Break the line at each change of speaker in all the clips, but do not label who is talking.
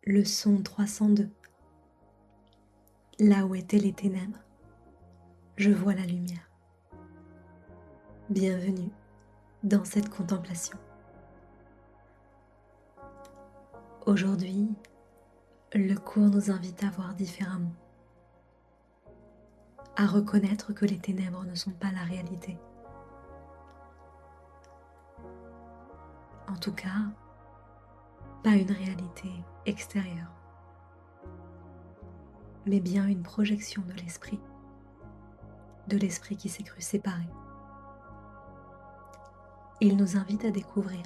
Leçon 302. Là où étaient les ténèbres, je vois la lumière. Bienvenue dans cette contemplation. Aujourd'hui, le cours nous invite à voir différemment, à reconnaître que les ténèbres ne sont pas la réalité. En tout cas, pas une réalité extérieure, mais bien une projection de l'esprit qui s'est cru séparé. Il nous invite à découvrir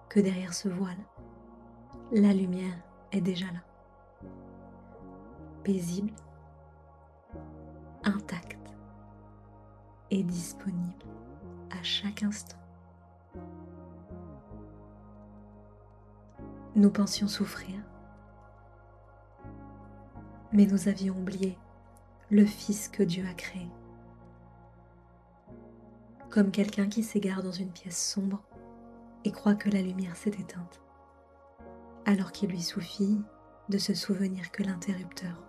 que derrière ce voile, la lumière est déjà là, paisible, intacte et disponible à chaque instant. Nous pensions souffrir, mais nous avions oublié le Fils que Dieu a créé. Comme quelqu'un qui s'égare dans une pièce sombre et croit que la lumière s'est éteinte, alors qu'il lui suffit de se souvenir que l'interrupteur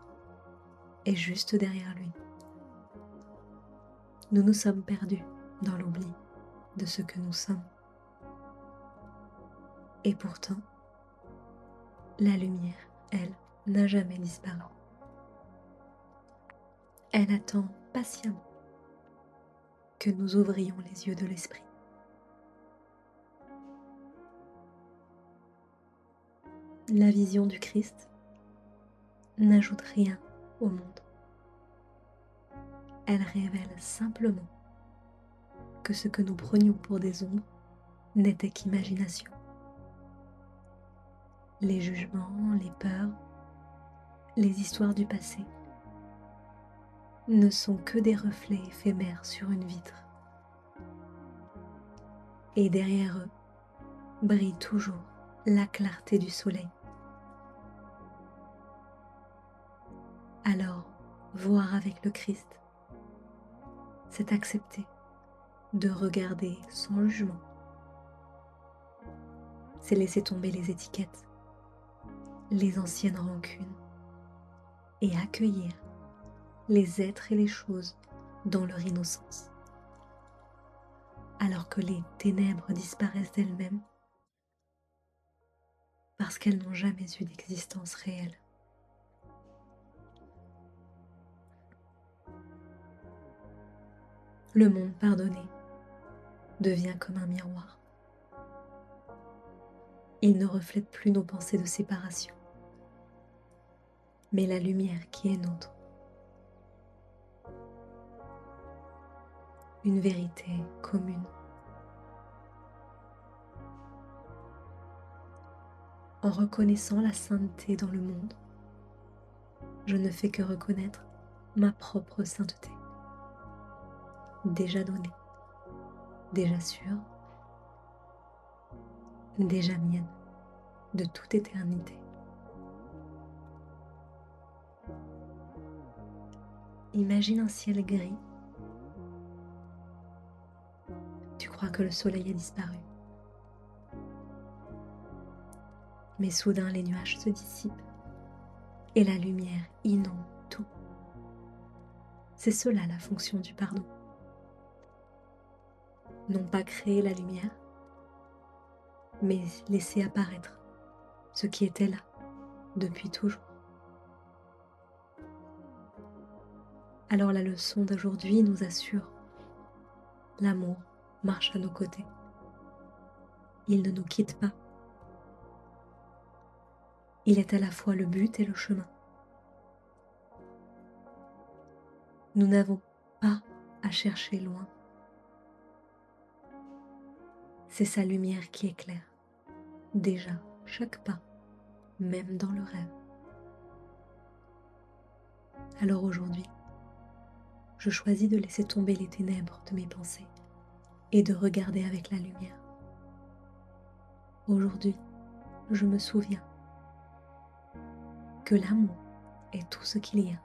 est juste derrière lui. Nous nous sommes perdus dans l'oubli de ce que nous sommes. Et pourtant, la lumière, elle, n'a jamais disparu. Elle attend patiemment que nous ouvrions les yeux de l'esprit. La vision du Christ n'ajoute rien au monde. Elle révèle simplement que ce que nous prenions pour des ombres n'était qu'imagination. Les jugements, les peurs, les histoires du passé ne sont que des reflets éphémères sur une vitre. Et derrière eux brille toujours la clarté du soleil. Alors, voir avec le Christ, c'est accepter de regarder sans jugement. C'est laisser tomber les étiquettes, les anciennes rancunes et accueillir les êtres et les choses dans leur innocence. Alors que les ténèbres disparaissent d'elles-mêmes parce qu'elles n'ont jamais eu d'existence réelle. Le monde pardonné devient comme un miroir. Il ne reflète plus nos pensées de séparation, mais la lumière qui est nôtre. Une vérité commune. En reconnaissant la sainteté dans le monde, je ne fais que reconnaître ma propre sainteté. Déjà donnée, déjà sûre, déjà mienne, de toute éternité. Imagine un ciel gris. Tu crois que le soleil a disparu. Mais soudain les nuages se dissipent et la lumière inonde tout. C'est cela la fonction du pardon. Non pas créer la lumière, mais laisser apparaître ce qui était là depuis toujours. Alors la leçon d'aujourd'hui nous assure: l'amour marche à nos côtés. Il ne nous quitte pas. Il est à la fois le but et le chemin. Nous n'avons pas à chercher loin. C'est sa lumière qui éclaire déjà chaque pas, même dans le rêve. Alors aujourd'hui, je choisis de laisser tomber les ténèbres de mes pensées et de regarder avec la lumière. Aujourd'hui, je me souviens que l'amour est tout ce qu'il y a